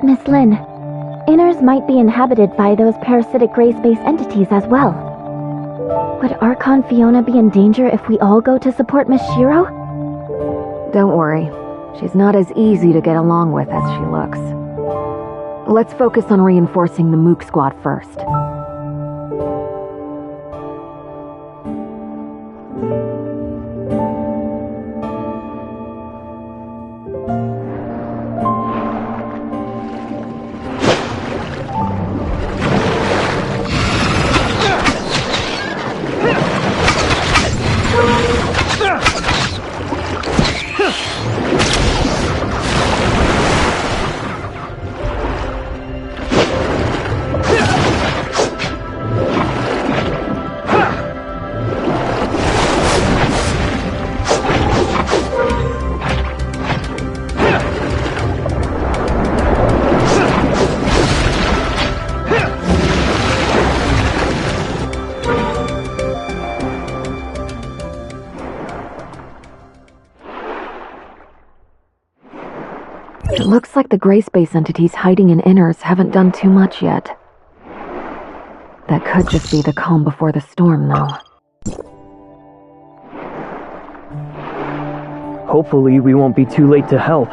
Miss Lin, Inners might be inhabited by those parasitic gray space entities as well. Would Archon Fiona be in danger if we all go to support Miss Shiro? Don't worry. She's not as easy to get along with as she looks. Let's focus on reinforcing the Mook Squad first. It looks like the gray space entities hiding in Inners haven't done too much yet. That could just be the calm before the storm, though. Hopefully we won't be too late to help.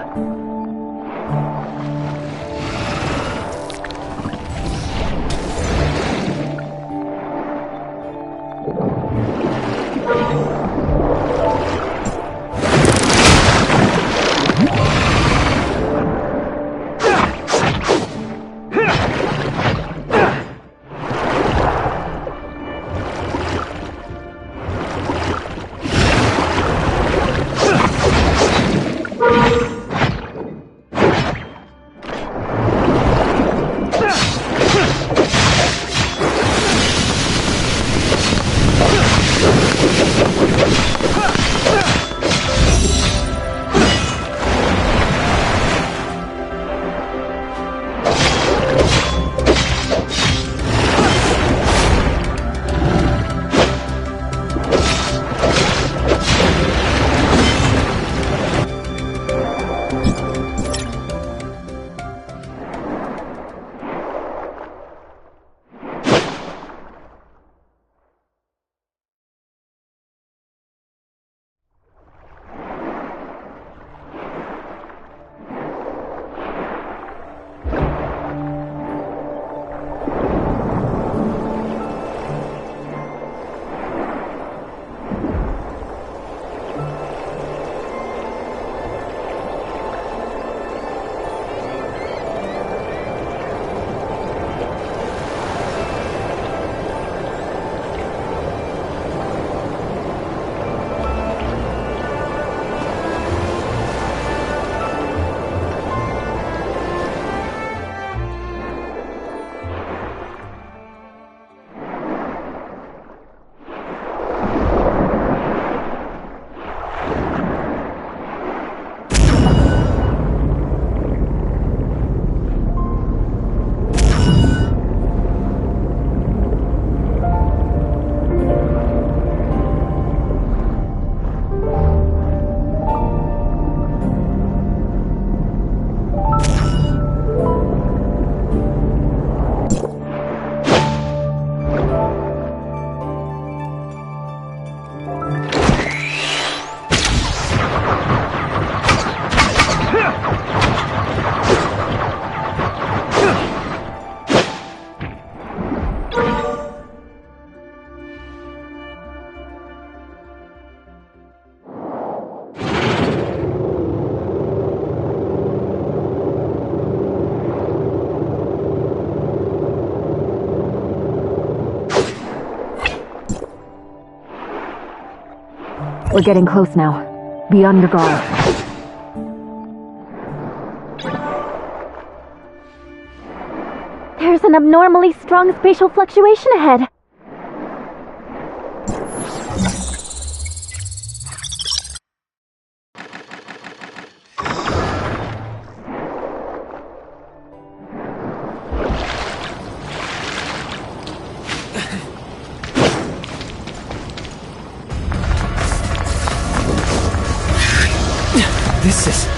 We're getting close now. Be on your guard. There's an abnormally strong spatial fluctuation ahead. This is...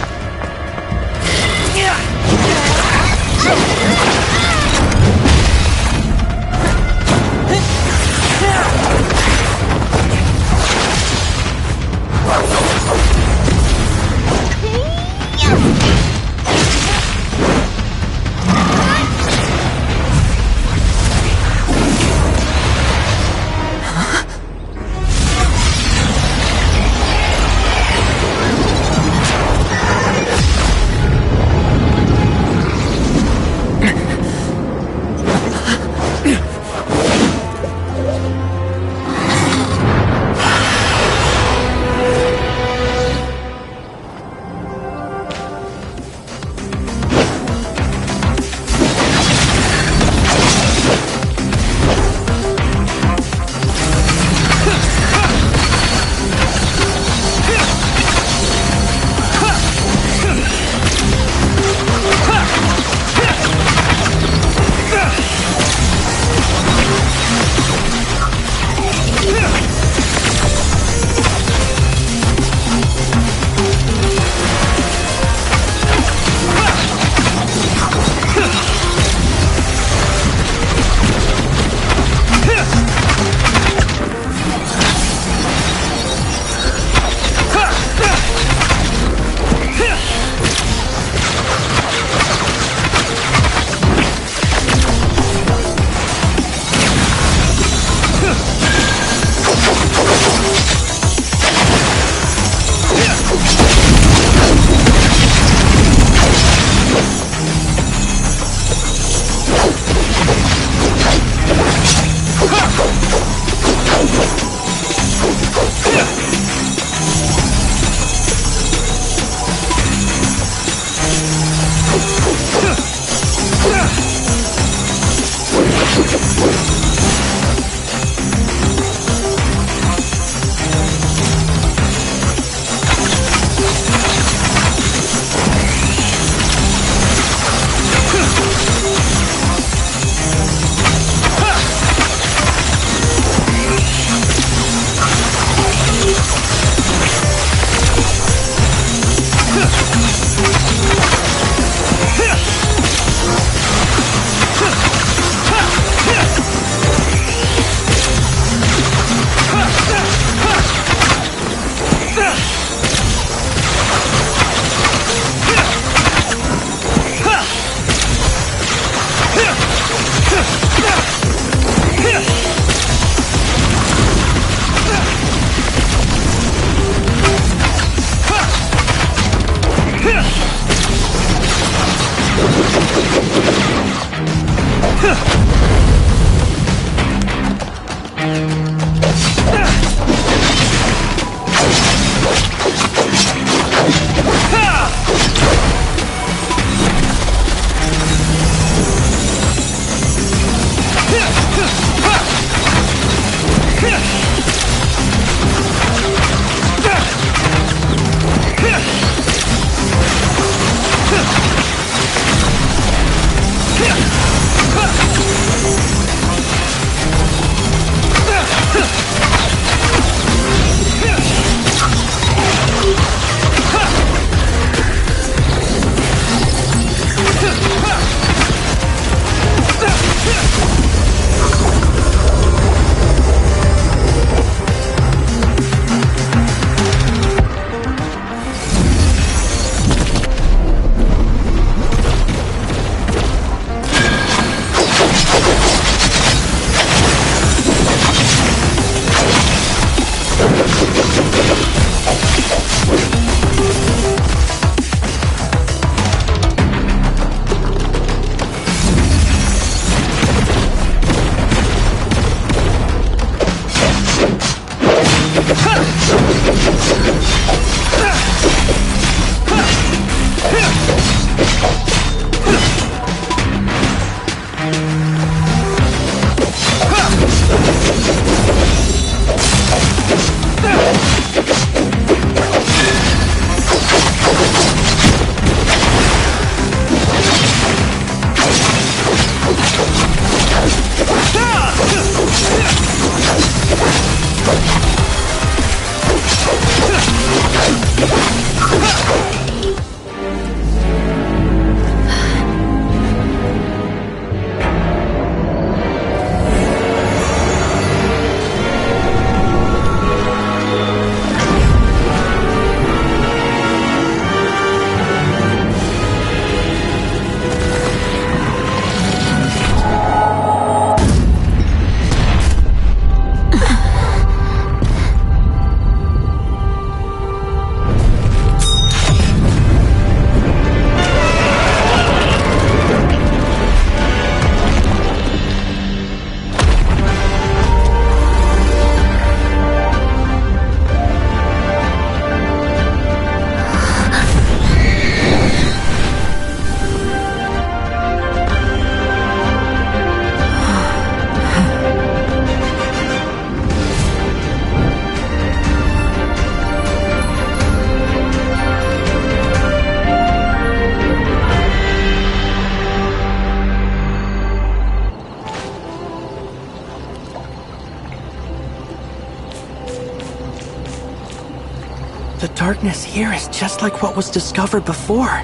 The darkness here is just like what was discovered before.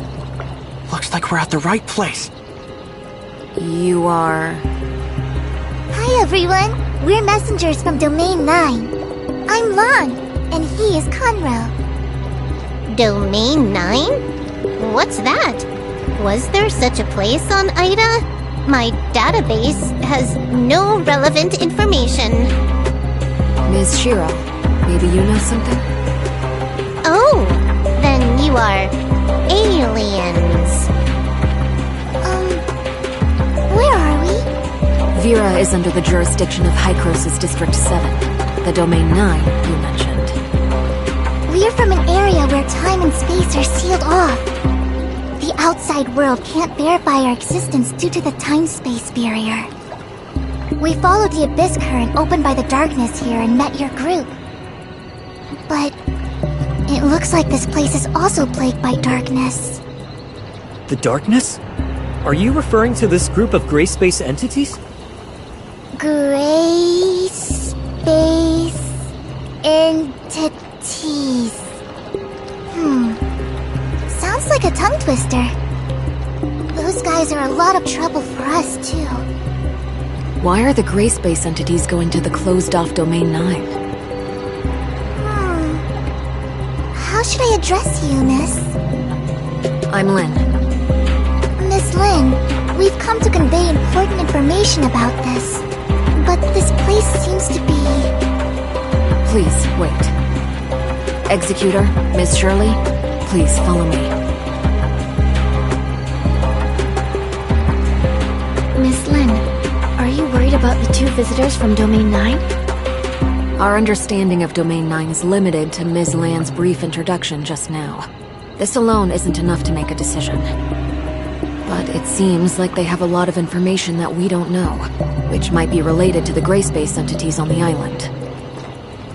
Looks like we're at the right place. You are... Hi everyone! We're messengers from Domain 9. I'm Lon, and he is Conroe. Domain 9? What's that? Was there such a place on Ida? My database has no relevant information. Ms. Shiro, maybe you know something? Oh, then you are aliens. Where are we? Vera is under the jurisdiction of Hykros' District 7, the Domain 9 you mentioned. We're from an area where time and space are sealed off. The outside world can't verify our existence due to the time-space barrier. We followed the abyss current opened by the darkness here and met your group. But it looks like this place is also plagued by darkness. The darkness? Are you referring to this group of gray space entities? Gray space entities. Sounds like a tongue twister. Those guys are a lot of trouble for us, too. Why are the gray space entities going to the closed-off Domain 9? How should I address you, miss? I'm Lynn. Miss Lynn, we've come to convey important information about this. But this place seems to be... Please, wait. Executor, Miss Shirley, please follow me. Miss Lynn, are you worried about the two visitors from Domain 9? Our understanding of Domain 9 is limited to Ms. Land's brief introduction just now. This alone isn't enough to make a decision. But it seems like they have a lot of information that we don't know, which might be related to the gray space entities on the island.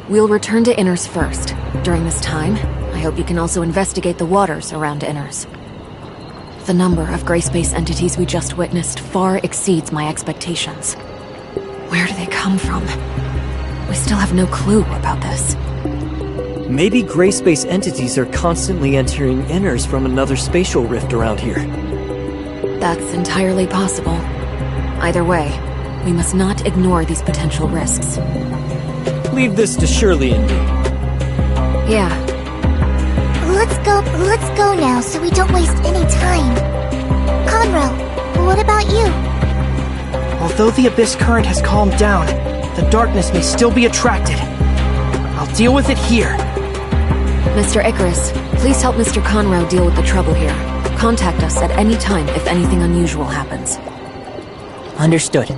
We'll return to Inners first. During this time, I hope you can also investigate the waters around Inners. The number of gray space entities we just witnessed far exceeds my expectations. Where do they come from? We still have no clue about this. Maybe gray space entities are constantly entering Inners from another spatial rift around here. That's entirely possible. Either way, we must not ignore these potential risks. Leave this to Shirley and me. Yeah. Let's go now so we don't waste any time. Conroe, what about you? Although the abyss current has calmed down, the darkness may still be attracted. I'll deal with it here. Mr. Icarus, please help Mr. Conroe deal with the trouble here. Contact us at any time if anything unusual happens. Understood.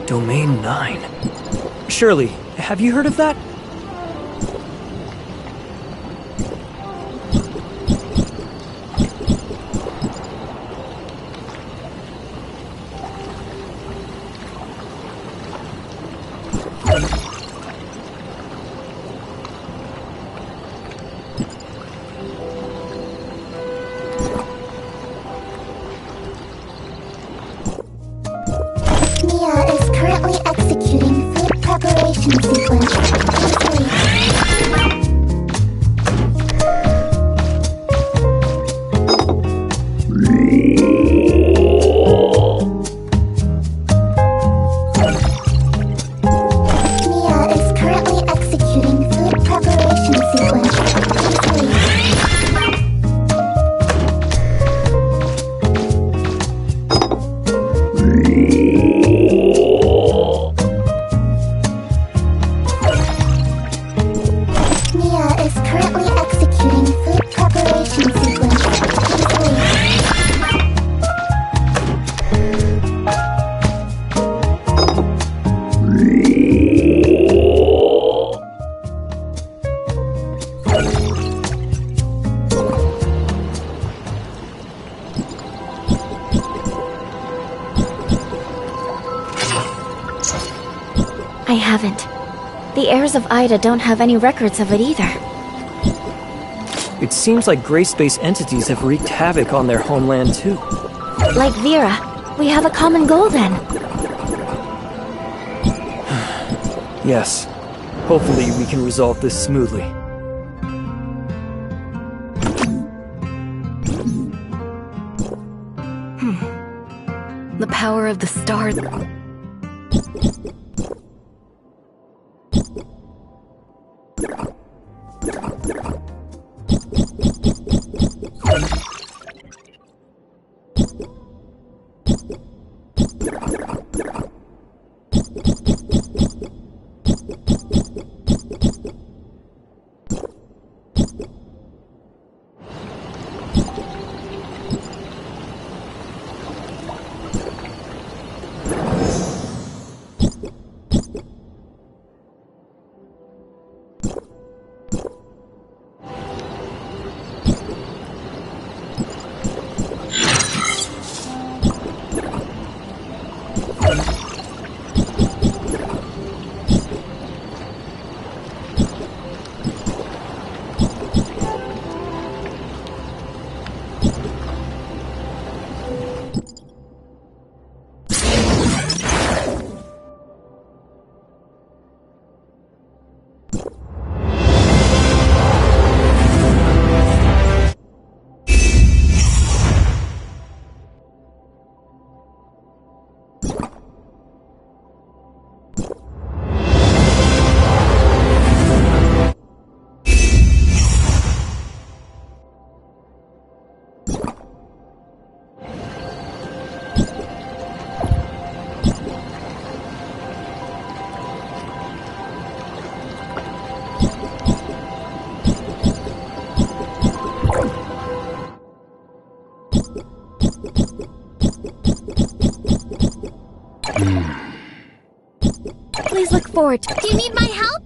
Domain 9. Shirley, have you heard of that? Mia is currently executing food preparation sequence. Please wait. Mia is currently executing food preparation sequence. Please wait. Mia is currently executing food preparation sequence. Please wait. I haven't. The heirs of Ida don't have any records of it either. It seems like gray space entities have wreaked havoc on their homeland too. Like Vera, we have a common goal then. Yes. Hopefully we can resolve this smoothly. The power of the stars. Please look forward. Do you need my help?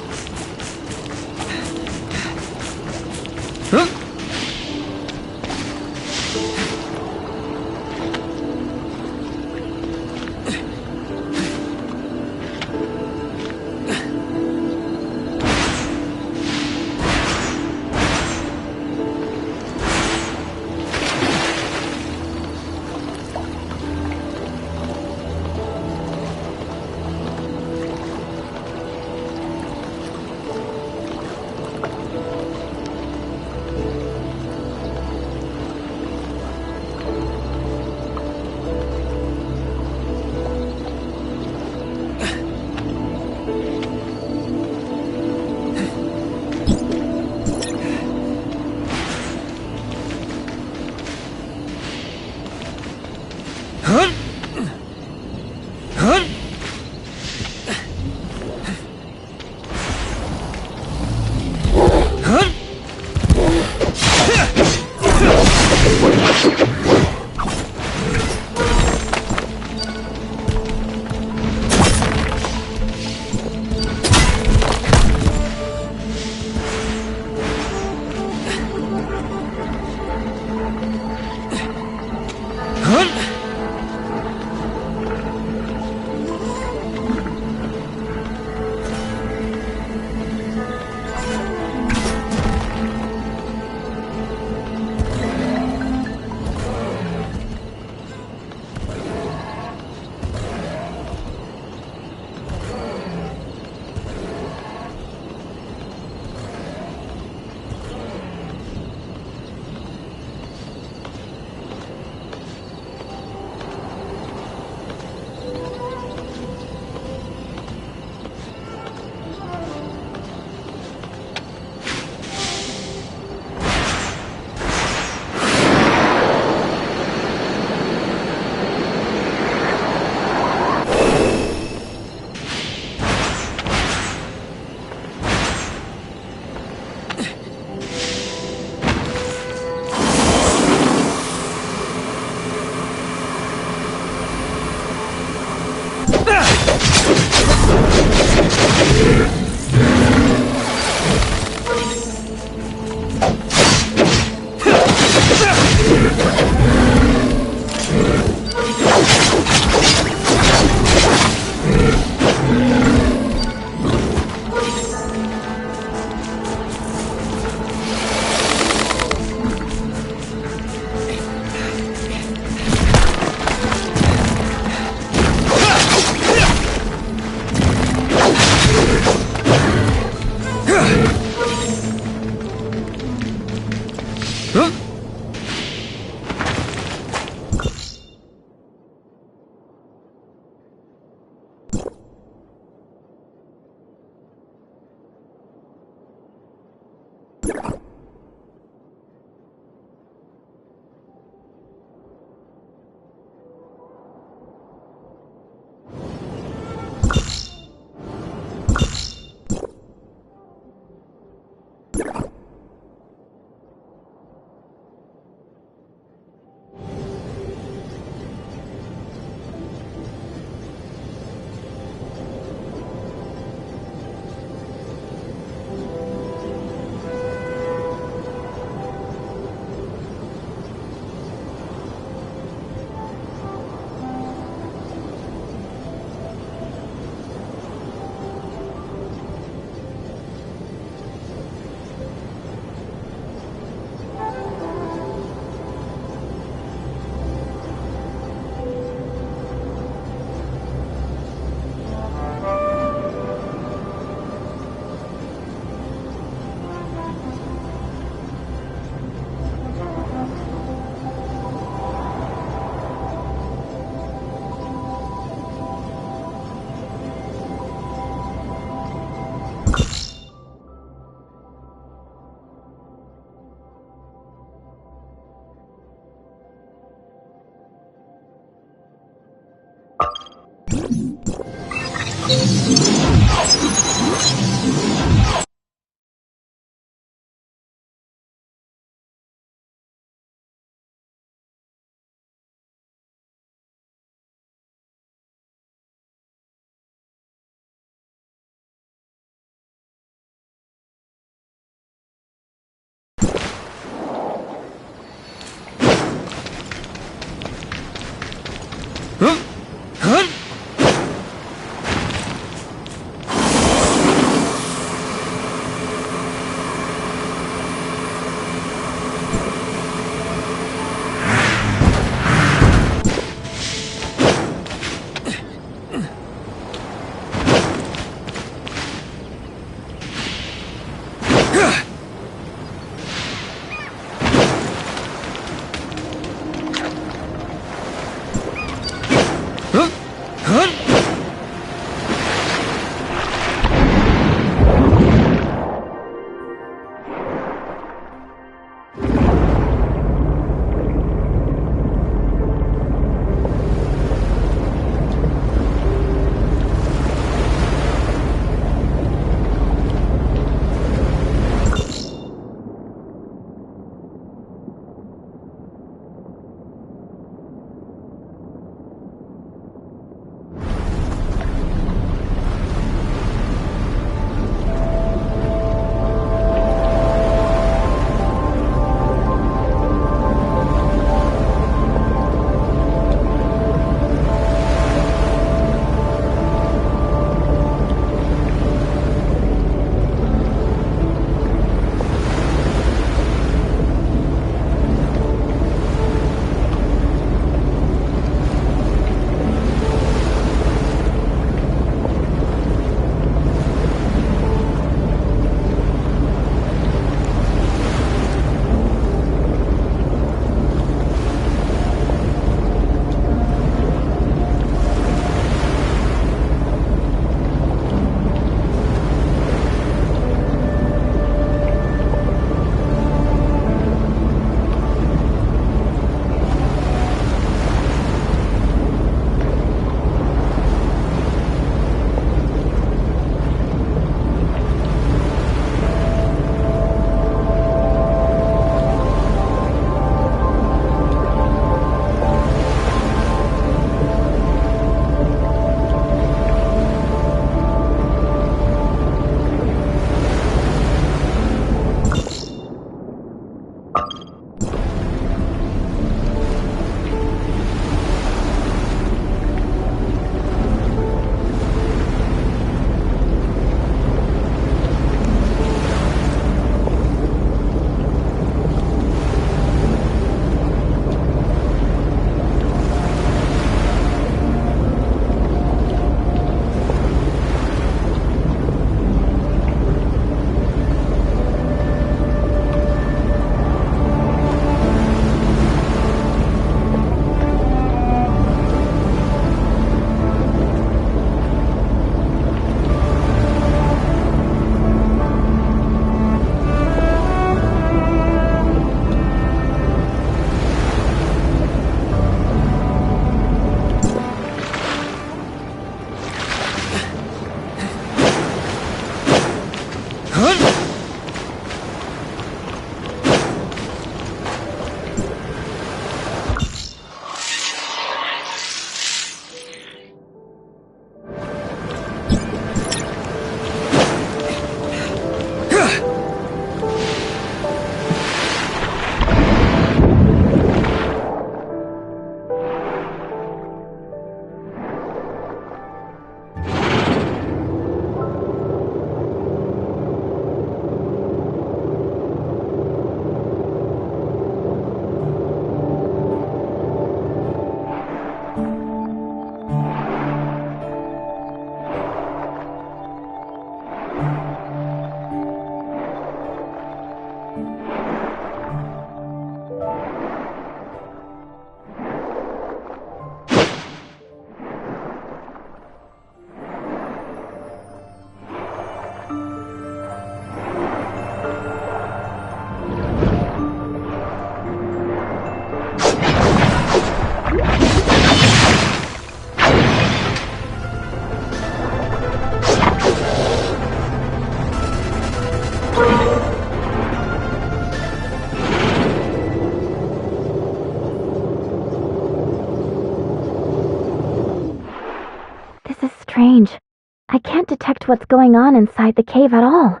detect what's going on inside the cave at all.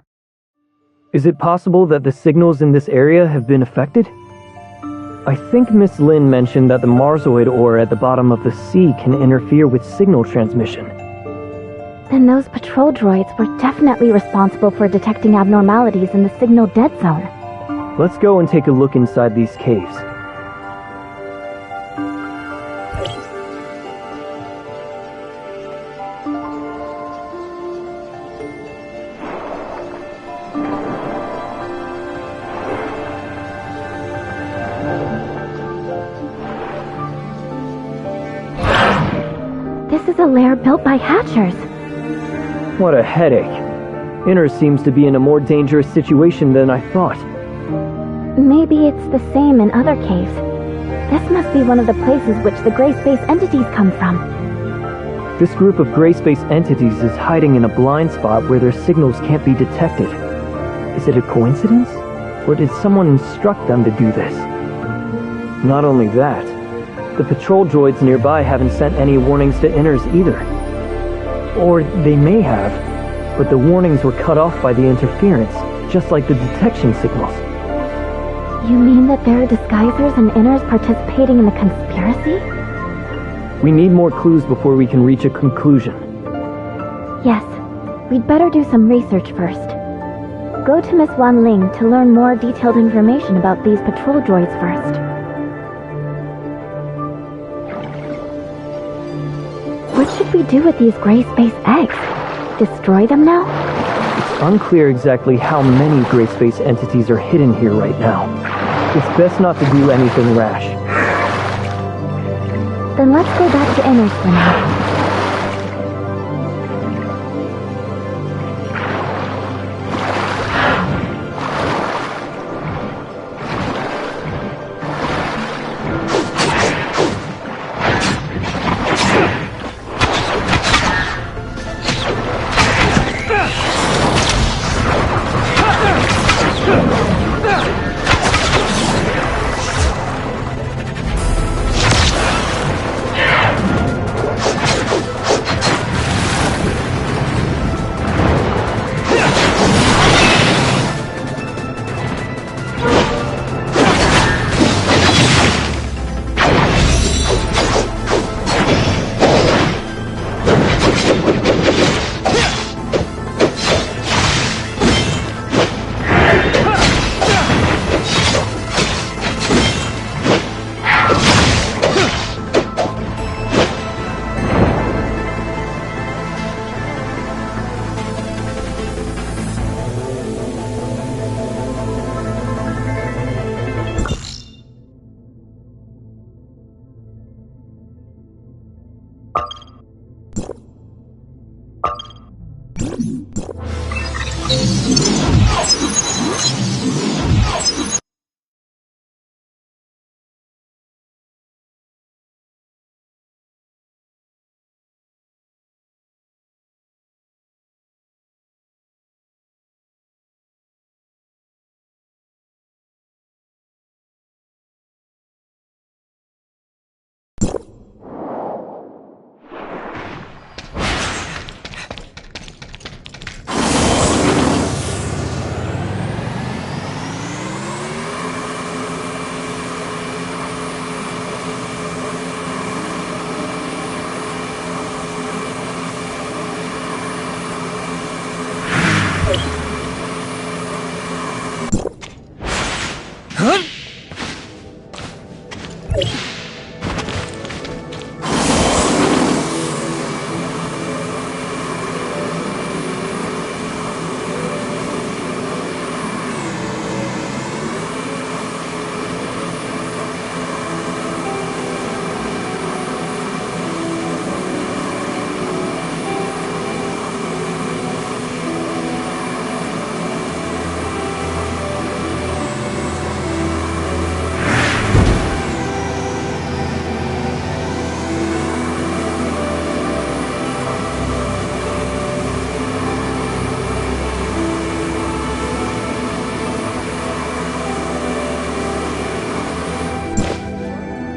Is it possible that the signals in this area have been affected? I think Miss Lin mentioned that the Marsoid ore at the bottom of the sea can interfere with signal transmission. Then those patrol droids were definitely responsible for detecting abnormalities in the signal dead zone. Let's go and take a look inside these caves. This is a lair built by Hatchers. What a headache. Inner seems to be in a more dangerous situation than I thought. Maybe it's the same in other caves. This must be one of the places which the gray space entities come from. This group of gray space entities is hiding in a blind spot where their signals can't be detected. Is it a coincidence? Or did someone instruct them to do this? Not only that, the patrol droids nearby haven't sent any warnings to Inners either. Or they may have, but the warnings were cut off by the interference, just like the detection signals. You mean that there are disguisers and Inners participating in the conspiracy? We need more clues before we can reach a conclusion. Yes, we'd better do some research first. Go to Miss Wan Ling to learn more detailed information about these patrol droids first. What should we do with these gray space eggs? Destroy them now? It's unclear exactly how many gray space entities are hidden here right now. It's best not to do anything rash. Then let's go back to Inners for now.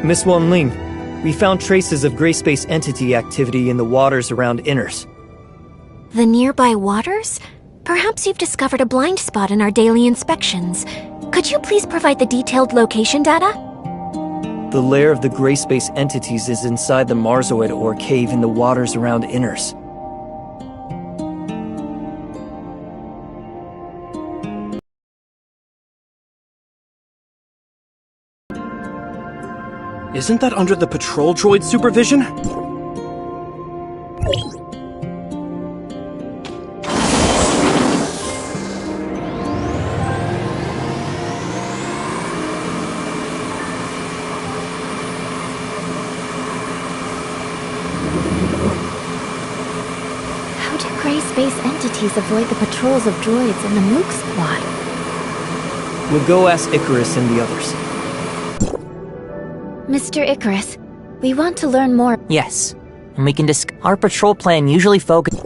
Miss Wan Ling, we found traces of gray space entity activity in the waters around Inners. The nearby waters? Perhaps you've discovered a blind spot in our daily inspections. Could you please provide the detailed location data? The lair of the gray space entities is inside the Marzoid ore cave in the waters around Inners. Isn't that under the patrol droid supervision? How do gray space entities avoid the patrols of droids and the Mook Squad? We'll go ask Icarus and the others. Mr. Icarus, we want to learn more. Yes, and we can discuss. Our patrol plan usually focuses.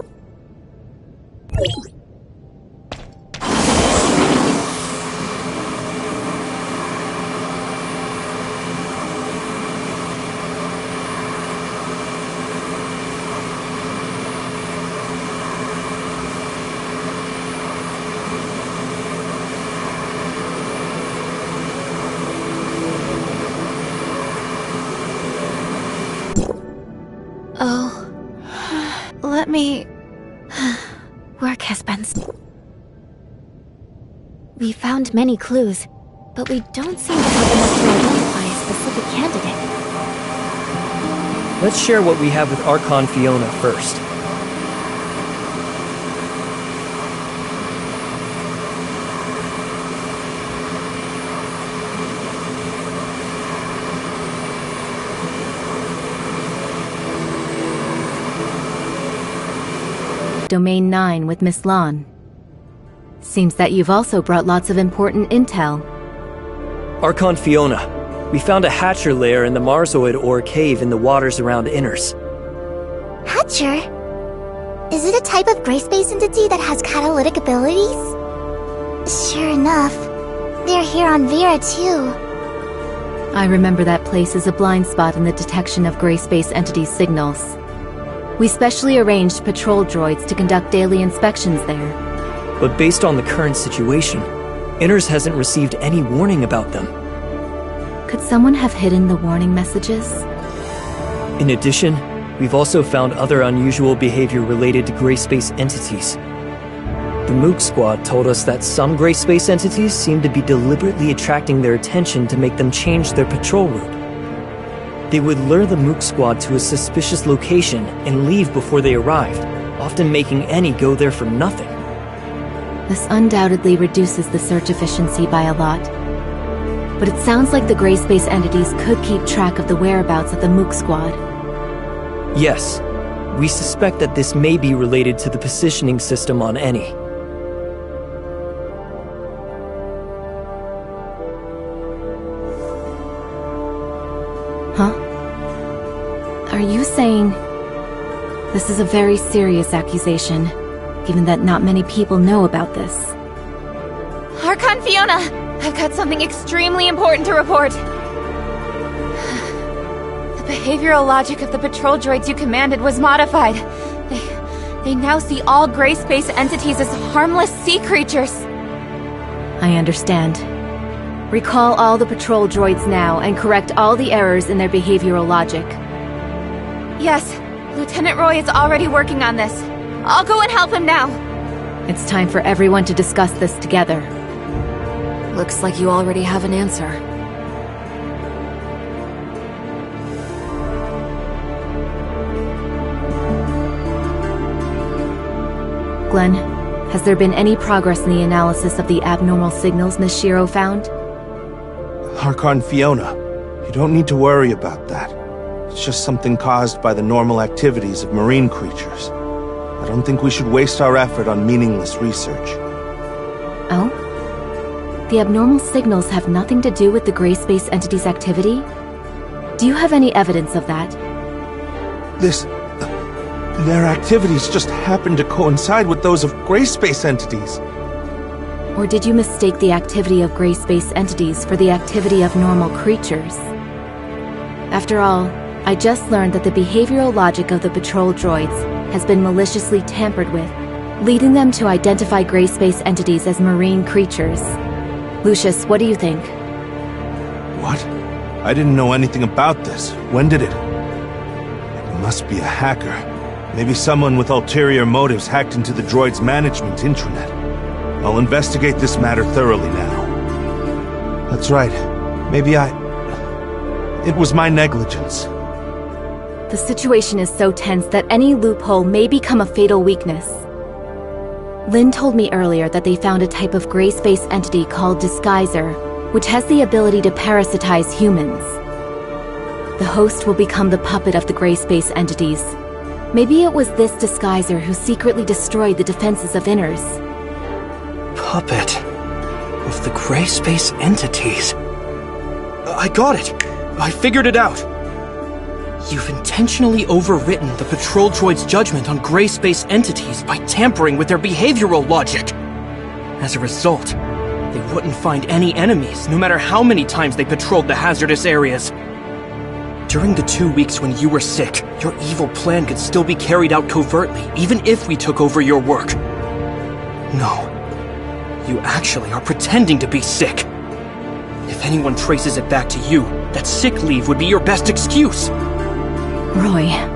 Let me... Work has been... We found many clues, but we don't seem to have enough to identify a specific candidate. Let's share what we have with Archon Fiona first. Domain 9 with Miss Lon. Seems that you've also brought lots of important intel. Archon Fiona, we found a Hatcher lair in the Marzoid ore cave in the waters around Inners. Hatcher? Is it a type of gray space entity that has catalytic abilities? Sure enough. They're here on Vera too. I remember that place as a blind spot in the detection of gray space entities' signals. We specially arranged patrol droids to conduct daily inspections there. But based on the current situation, Inners hasn't received any warning about them. Could someone have hidden the warning messages? In addition, we've also found other unusual behavior related to gray space entities. The Mook Squad told us that some gray space entities seem to be deliberately attracting their attention to make them change their patrol route. They would lure the Mook Squad to a suspicious location and leave before they arrived, often making any go there for nothing. This undoubtedly reduces the search efficiency by a lot. But it sounds like the gray space entities could keep track of the whereabouts of the Mook Squad. Yes, we suspect that this may be related to the positioning system on Eni. Huh? Are you saying... This is a very serious accusation, given that not many people know about this. Archon Fiona! I've got something extremely important to report. The behavioral logic of the patrol droids you commanded was modified. They now see all gray space entities as harmless sea creatures. I understand. Recall all the patrol droids now and correct all the errors in their behavioral logic. Yes, Lieutenant Roy is already working on this. I'll go and help him now. It's time for everyone to discuss this together. Looks like you already have an answer. Glenn, has there been any progress in the analysis of the abnormal signals Miss Shiro found? Archon Fiona, you don't need to worry about that. It's just something caused by the normal activities of marine creatures. I don't think we should waste our effort on meaningless research. Oh? The abnormal signals have nothing to do with the gray space entity's activity? Do you have any evidence of that? Their activities just happen to coincide with those of gray space entities. Or did you mistake the activity of gray space entities for the activity of normal creatures? After all, I just learned that the behavioral logic of the patrol droids has been maliciously tampered with, leading them to identify gray space entities as marine creatures. Lucius, what do you think? What? I didn't know anything about this. When did it? It must be a hacker. Maybe someone with ulterior motives hacked into the droid's management intranet. I'll investigate this matter thoroughly now. That's right. It was my negligence. The situation is so tense that any loophole may become a fatal weakness. Lynn told me earlier that they found a type of gray space entity called Disguiser, which has the ability to parasitize humans. The host will become the puppet of the gray space entities. Maybe it was this Disguiser who secretly destroyed the defenses of Inners. Puppet of the gray space entities. I got it! I figured it out! You've intentionally overwritten the patrol droid's judgment on gray space entities by tampering with their behavioral logic. As a result, they wouldn't find any enemies, no matter how many times they patrolled the hazardous areas. During the 2 weeks when you were sick, your evil plan could still be carried out covertly, even if we took over your work. No. You actually are pretending to be sick. If anyone traces it back to you, that sick leave would be your best excuse. Roy.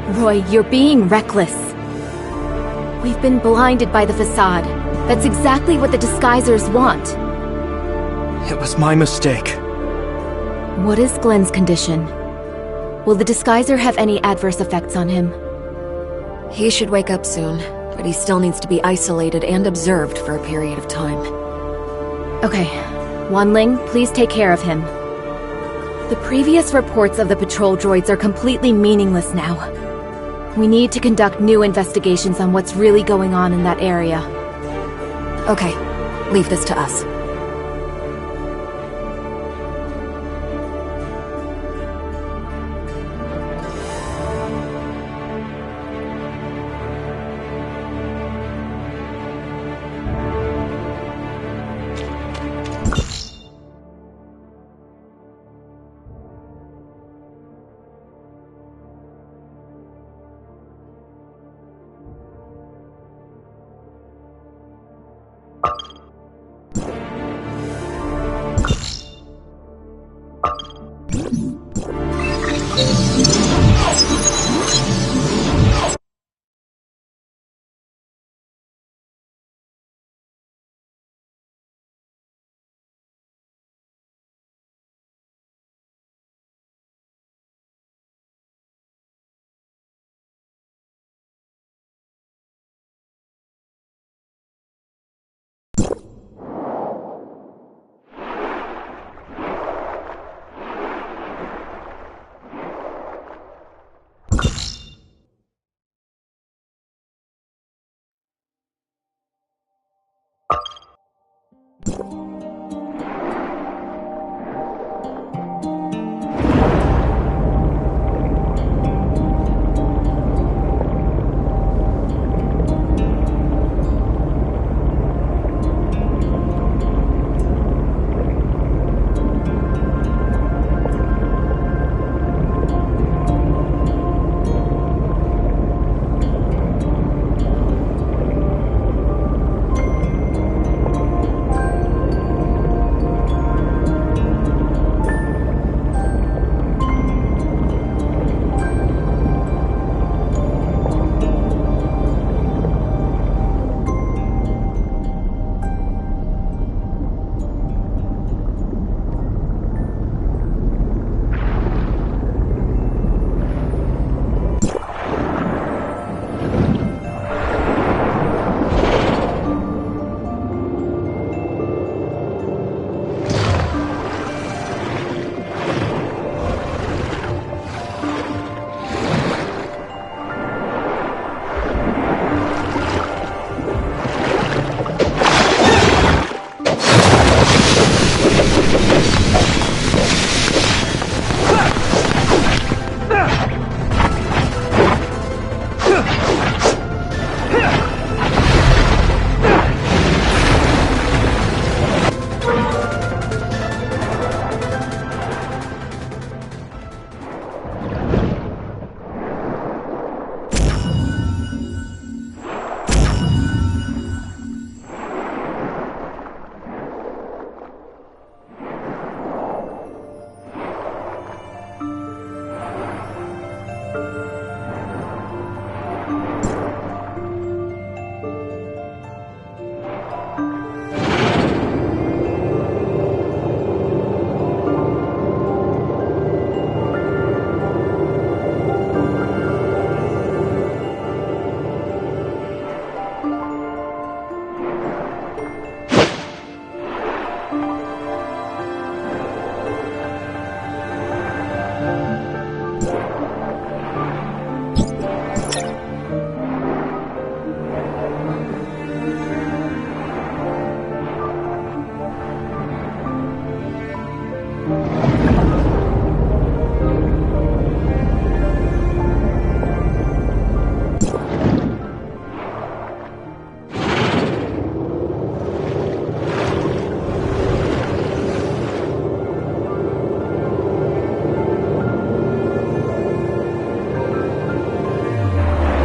Roy, you're being reckless. We've been blinded by the facade. That's exactly what the Disguisers want. It was my mistake. What is Glenn's condition? Will the Disguiser have any adverse effects on him? He should wake up soon, but he still needs to be isolated and observed for a period of time. Okay. Wanling, please take care of him. The previous reports of the patrol droids are completely meaningless now. We need to conduct new investigations on what's really going on in that area. Okay, leave this to us.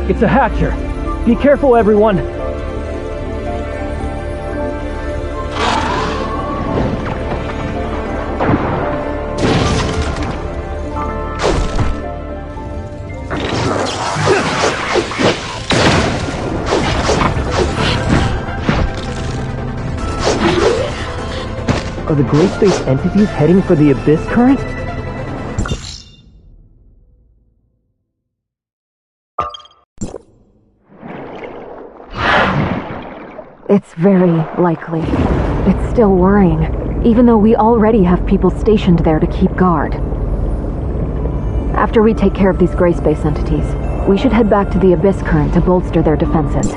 It's a Hatcher. Be careful, everyone. Are the gray space entities heading for the Abyss Current? It's very likely. It's still worrying, even though we already have people stationed there to keep guard. After we take care of these gray space entities, we should head back to the Abyss Current to bolster their defenses.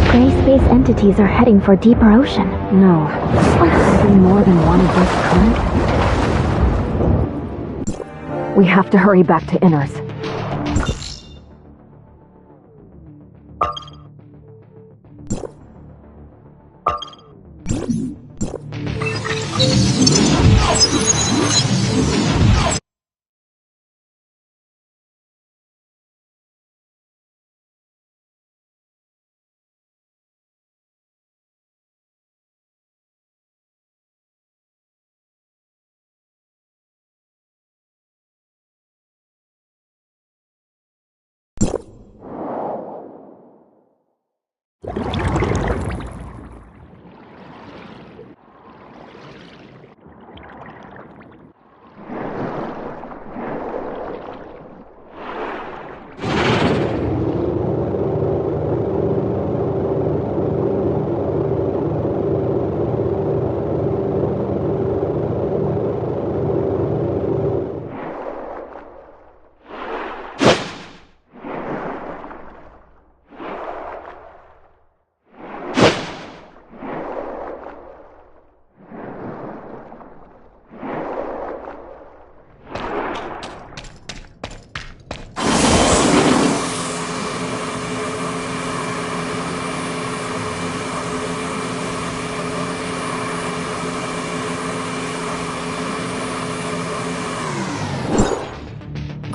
Gray space entities are heading for deeper ocean. No. Maybe more than one Abyss Current? We have to hurry back to Inners.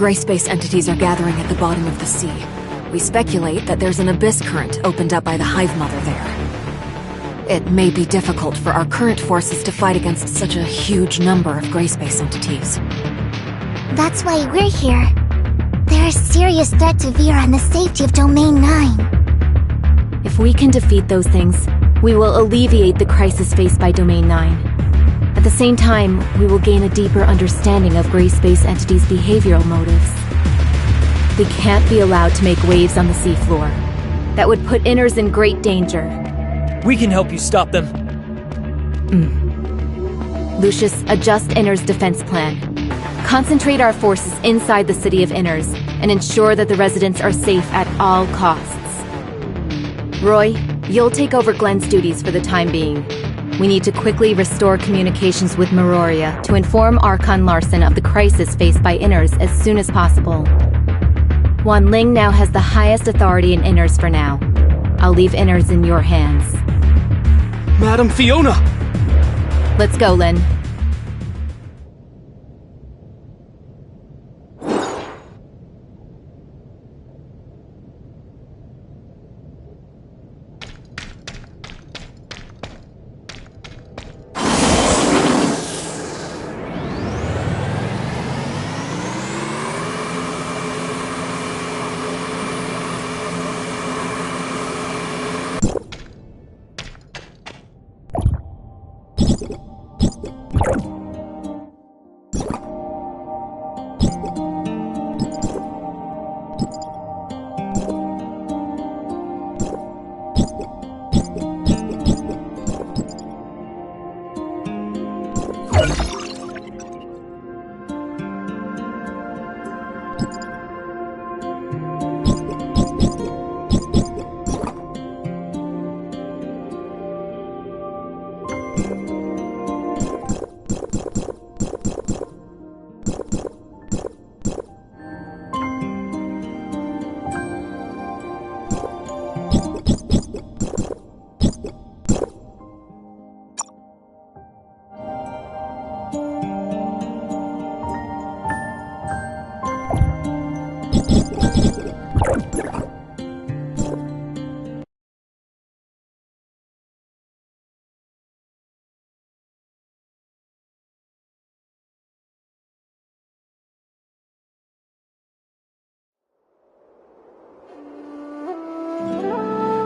Gray space entities are gathering at the bottom of the sea. We speculate that there's an Abyss Current opened up by the Hive Mother there. It may be difficult for our current forces to fight against such a huge number of gray space entities. That's why we're here. They're a serious threat to Vera and the safety of Domain 9. If we can defeat those things, we will alleviate the crisis faced by Domain 9. At the same time, we will gain a deeper understanding of gray space entities' behavioral motives. We can't be allowed to make waves on the seafloor. That would put Inners in great danger. We can help you stop them. Lucius, adjust Inners' defense plan. Concentrate our forces inside the city of Inners, and ensure that the residents are safe at all costs. Roy, you'll take over Glenn's duties for the time being. We need to quickly restore communications with Meroria to inform Archon Larson of the crisis faced by Inners as soon as possible. Wan Ling now has the highest authority in Inners for now. I'll leave Inners in your hands. Madam Fiona! Let's go, Lin.